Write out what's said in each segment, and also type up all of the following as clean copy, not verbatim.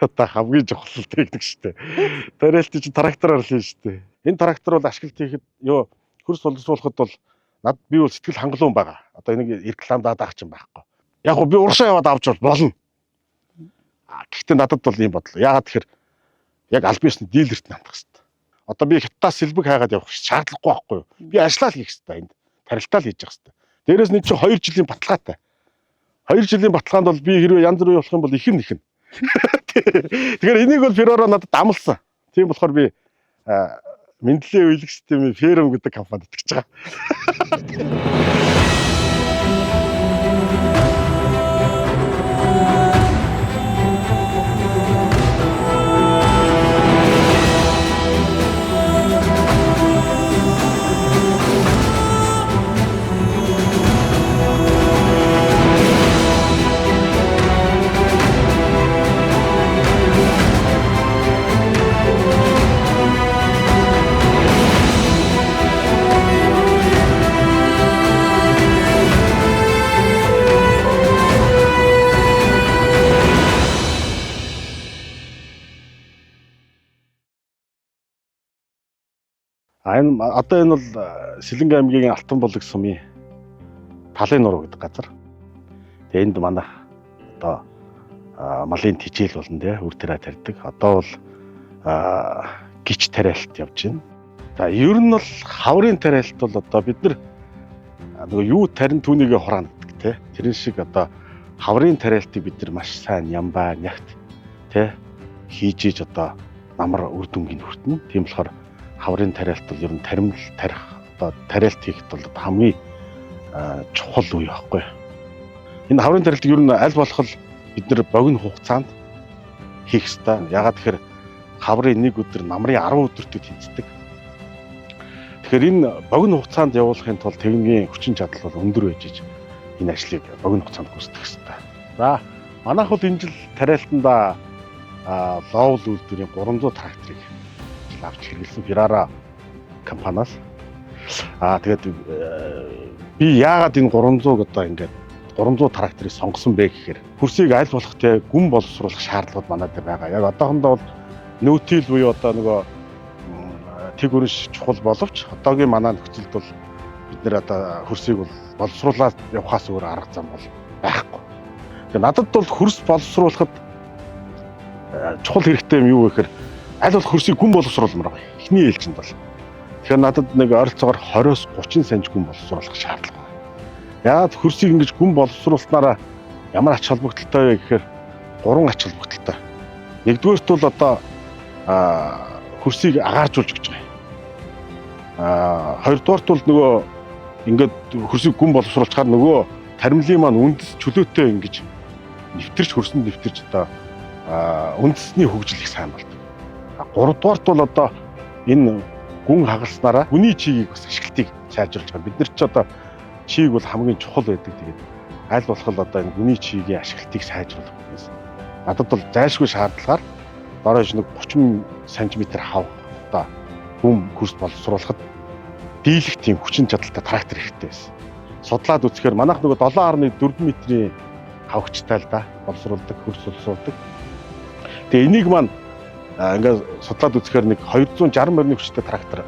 одоо хамгийн чухал техник шүү дээ. Тариалт чинь трактороор л хийн шүү дээ. Энэ трактор бол ашиглалт хийхэд хөрс боловсруулахад бол би бол сэтгэл хангалуун байгаа. Одоо энийг рекламад даах чинь байхгүй. Яг гоо би урагшаа яваад авч болно. Гэхдээ надад бол ийм бодлоо. Яагаад тэгэхээр яг аль биесний дилерт нандах хэрэгтэй. Одоо би хятадаас сэлбэг хайгаад явах шаардлагагүй байхгүй юу? Би ажиллаа л хийх хэрэгтэй энд. Тарилтаа л хийж явах хэрэгтэй. Дээрээс нь чи 2 жилийн баталгаатай. 2 жилийн баталгаанд бол би хэрвээ янз бүрийн явах юм бол ихэнх нэхнэ. Тэгэхээр энийг бол Ferraro надад амлсан. Тийм болохоор би мэдлэлийн үйлчлэг системийн Ferrum гэдэг компанид итгэж байгаа. Одоо энэ бол Сэлэнгэ аймгийн Алтан булаг сумын Талын нуруу гэдэг газар. Тэгээ энд манай одоо малын тижээл болно тий үр тэрэ тарьдаг. Одоо бол гिच тариалт явж байна. За ер нь бол хаврын тариалт бол одоо бид нар нөгөө юу тарин түүнийг хураана гэдэг тий. Тэрэн шиг одоо хаврын тариалтыг бид нар маш сайн ямбаа нягт тий хийж иж одоо намар үр дүнгийн хүртэнэ. Тийм болохоор хаврын тариалт бол ер нь тарих одоо тариалт хийхэд бол хамгийн чухал үе байхгүй. Энэ хаврын тариалтыг ер нь аль болох бид нар богино хугацаанд хийх ёстой. Ягаад гэхээр хаврын нэг өдөр намрын 10 өдөртөө тэнцдэг. Тэгэхээр энэ богино хугацаанд явуулахын тулд техникийн хүчин чадал бол өндөр байж энэ ажлыг богино хугацаанд гүйцэтгэх ёстой. За манайх бол энэ жил тариалтанда лоул үйлдвэрийн 300 тракторыг авч хэрэглэсэн Ferraro компаниас. Тэгээд би яагаад энэ 300 одоо ингээд 300 тракторыг сонгосон бэ гэхээр хөрсийг аль болох те гүн боловсруулах шаардлагууд манайд байгаа. Яг одоохондоо бол нөөтил буюу одоо нөгөө тэг өрнөш чухал боловч одоогийн манай нөхцөлд бол бид нэр одоо хөрсийг бол боловсруулаад явахаас өөр арга зам бол байхгүй. Тэгээд надад бол хөрс боловсруулахад чухал хэрэгтэй юм юу вэ гэхээр аль болох хөрсийг гүн боловсруулмаар байгаа. Эхний ээлжинд бол. Тэгэхээр надад нэг ойролцоогоор 20-с 30 санж гүн боловсруулах шаардлага байна. Яагаад хөрсийг ингэж гүн боловсруулснараа ямар ач холбогдолтой вэ гэхээр 3 ач холбогдолтой. Нэгдүгээрт бол одоо хөрсийг агааржуулж гэж байгаа. Хоёрдугаарт бол нөгөө ингээд хөрсийг гүн боловсруулахаар нөгөө таримлын маань үндэс чөлөөтэй ингэж нэвтэрч хөрсөнд нэвтэрч одоо үндэсний хөгжил их сайн болдог. Гуравдугаарт бол одоо энэ гүн хагалснараа хүний чигийг бас ашиглалтыг сайжруулж байгаа. Бид нар ч одоо чийг бол хамгийн чухал байдаг. Тэгээд аль болох одоо энэ хүний чигийн ашиглалтыг сайжруулах гэсэн. Надад бол зайлшгүй шаардлагаар дорож нэг 30 см хав одоо гүн хөрс боловсруулахад дийлэх тийм хүчин чадалтай трактор хэрэгтэй байсан. Судлаад үзэхээр манайх нөгөө 7.4 метрийн хавгчтай л да боловсруулдаг, хөрс боловсруулдаг. Тэгээ энийг маань ингээд судлаад үзэхээр нэг 260 морины хүчтэй трактор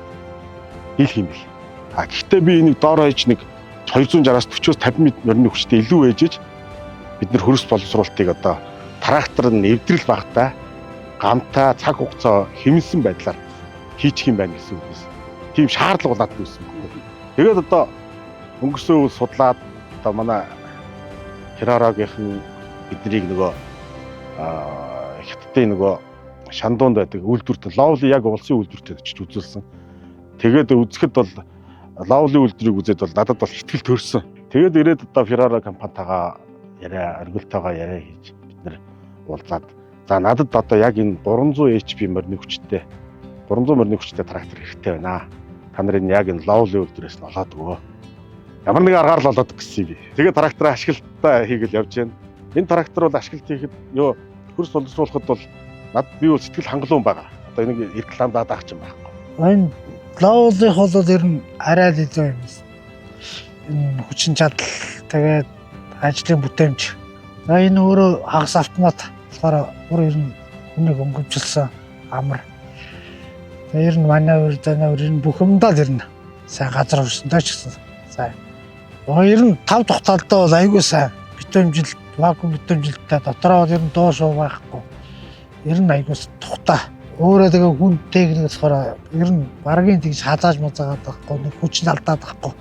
дийлэх юм бэл. Гэхдээ би энийг доор хаяж нэг 260-аас 40-оос 50 морины хүчтэй илүү ээжиж бид нар хөрс боловсруулалтыг одоо трактор нь эвдрэл багтаа гамтаа цаг хугацаа хэмнсэн байдлаар хийчих юм байна гэсэн үг байсан. Тийм шаардлага надад үүссэн байна. Тэгээд одоо өнгөрсөн үйл судлаад одоо манай Ferraro-гийнхэн биднийг нөгөө хятадын нөгөө Шандуунд байдаг үйлдвэрт ловли яг улсын үйлдвэртэй очиж үзүүлсэн. Тэгээд үзэхэд бол ловли үйлдвэрийг үзээд бол надад бол ихтгэл төрсөн. Тэгээд ирээд одоо Ferraro компанитайгаа яриа, оргилтойгоо яриа хийж бид нэр уулзаад за надад одоо яг энэ 300 HP морины хүчтэй 300 морины хүчтэй трактор хэрэгтэй байна. Та нарын яг энэ ловли үйлдвэрээс нь олоод өгөө. Ямар нэгэн аргаар л олоод гэсэн би. Тэгээд трактороо ашиглалтаа хийгээл явж байна. Энэ трактор бол ашиглалт хийхэд хөрс боловсруулахад бол би бол сэтгэл хангалуун байгаа. Одоо энийг рекламад даах юм байхгүй. Энэ лоулих бол ер нь арай л илүү юм. Энэ хүчин чадал тэгээд ажлын бүтээмж. Энэ өөрөө хагас автомат болохоор бүр ер нь хүнийг өнгөвчлсөн амар. Тэгээ ер нь манай занаа ер нь бүх юмдаа ер нь сайн газар өрсөндөө ч гэсэн сайн. Ер нь 5 дахь талдаа бол айгүй сайн битүүмжилт, вакуум битүүмжилттэй дотроо ер нь доош байхгүй. Ер нь айгүй тухтай. Өөрөө тэгээ хүн техникээс болохоор ер нь баргийн тэгж хазааж мазаагаад байхгүй, нэг хүч алдаад байхгүй.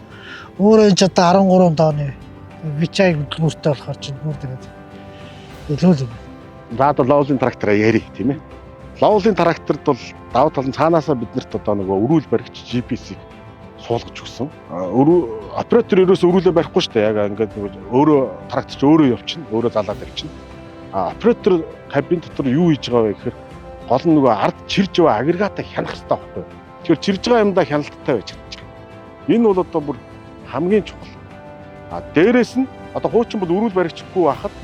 Өөрөө энэ ч одоо 13 тооны вичай хөдөлгөөртэй болохоор чинь бүр тэгээд илүү л юм. За одоо лоулын трактораа яри тийм ээ. Лоулын тракторд бол давуу тал нь цаанаасаа биднэрт одоо нөгөө өрүүл баригч GPS-ийг суулгаж өгсөн. Оператор ерөөсөө өрүүлээ барихгүй шүү дээ. Яг ингээд өөрөө тракторч өөрөө явчихна, өөрөө залаад ирчихна. Оператор кабин дотор юу хийж байгаа вэ гэхээр гол нь нөгөө ард чирж байгаа агрегатаа хянах хэрэгтэй байхгүй. Тэгэхээр чирж байгаа юмдаа хяналттай байж чадчих. Энэ бол одоо бүр хамгийн чухал. Дээрээс нь одоо хуучин бол өрүүл баригчгүй байхад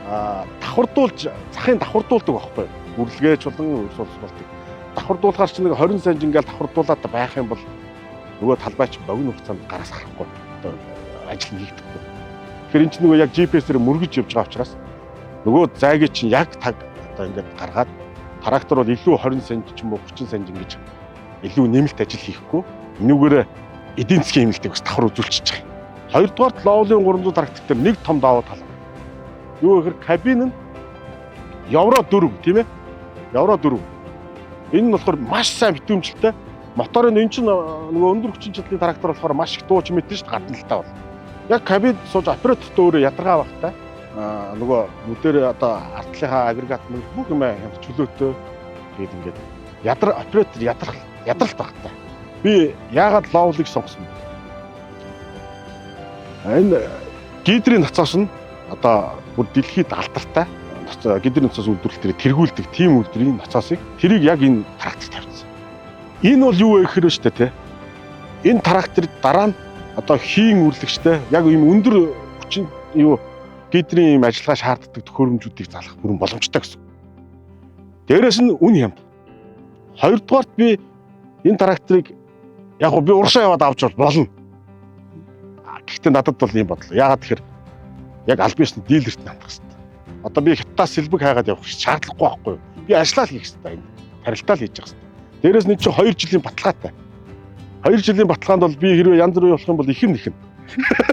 давхардуулж захын давхардуулдаг байхгүй. Үрлэгэж болон өрсөлдөлтийг давхардуулахаар чинь нэг 20 санж ингээл давхардуулаад байх юм бол нөгөө талбайч богино хугацаанд гараас харахгүй одоо ажил нь хийгдэхгүй. Тэгэхээр энэ чинь нөгөө яг GPS-ээр мөргөж явж байгаа учраас нөгөө зайгийг чинь яг таг одоо ингээд гаргаад трактор бол илүү 20 санж ч юм уу 30 санж ингэж илүү нэмэлт ажил хийхгүй энүүгээр эдийн засгийн хэмнэлтийг бас давхар үзүүлчихэж байгаа. Хоёрдугаар лоулын 300 трактор дээр нэг том давуу тал. Юу гэхээр кабин нь евро 4 тийм ээ. Евро 4. Энэ нь болохоор маш сайн битүүмжлэлтэй. Моторын энэ чинь нөгөө өндөр хүчин чадлын трактор болохоор маш их дууч мэдэн шүү дээ гадналтай бол. Яг кабинд сууж операторт өөрөө ядаргаа багтай. Нөгөө нүдээр одоо артлынхаа агрегат бүх юм хямд чөлөөтэй. Тэгээд ингээд оператор ядралт багтай. Би яагаад лоулыг сонгосон бэ? Энэ гидрийн ноцоос нь одоо бүр дэлхийд алдартай гидрийн ноцоос үйлдвэрлэлээр тэргүүлдэг тийм үйлдвэрийн ноцоосыг тэрийг яг энэ тракторт тавьсан. Энэ бол юу вэ гэхээр шүү дээ, энэ тракторд дараа нь одоо хийн үрлэгчтэй яг ийм өндөр хүчин гидрийн ийм ажиллагаа шаарддаг төхөөрөмжүүдийг залгах бүрэн боломжтой гэсэн. Дээрээс нь үн хямд. Хоёрдугаарт би энэ тракторыг яг би урагшаа яваад авч болно. Гэхдээ надад бол ийм бодлоо. Яагаад тэгэхээр яг аль бишний дилерт намдах хэрэгтэй. Одоо би хятадаас сэлбэг хайгаад явах шаардлагагүй байхгүй юу? Би ажиллаа хийх хэрэгтэй. Тарилтаа л хийж явах хэрэгтэй. Дээрээс нь чи 2 жилийн баталгаатай. 2 жилийн баталгаанд бол би хэрвээ янз бүрийн болох юм бол ихэн.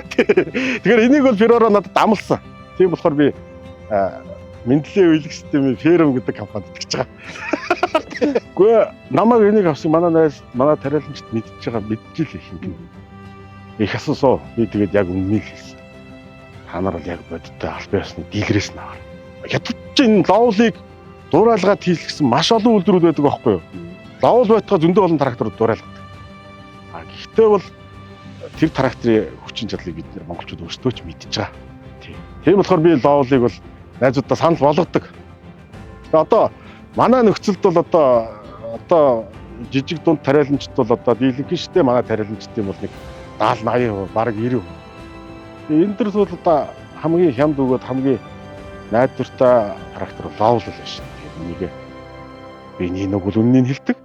Тэгэхээр энийг бол Ferraro надад амласан. Тийм болохоор би мэдлэлийн үйлчлэг системийн Ferrum гэдэг компанид итгэж байгаа. Гэхдээ намайг энийг авсан манай тариаланчид мэдчихэж байгаа мэдчихэл их юм. Их асуусоо би тэгээд яг үннийг хэлсэн. Та нар бол яг бодиттой албан ёсны дилерээс нь аваа. Хятад ч энэ лоулыг дуурайлгаад хийлгэсэн маш олон үйлдвэрүүд байдаг байхгүй юу? Лоул байтугай зөндөө олон тракторууд дуурайлгадаг. Гэхдээ бол тэр тракторын хүчин чадлыг бид нэр монголчууд өөрсдөө ч мэдчихэж байгаа. Тийм болохоор би лоулыг бол найзуудаа санал болгодог. Одоо манай нөхцөлд бол одоо жижиг дунд тариаланчд бол одоо дийлэнх штэ манай тариаланчдын бол нэг 70-80% бараг 90%. Энэ төр бол одоо хамгийн хямд өгөөд хамгийн найдвартай трактор лоул л байна шүү. Тэгээд энийг би нэг бол үннийг хэлдэг.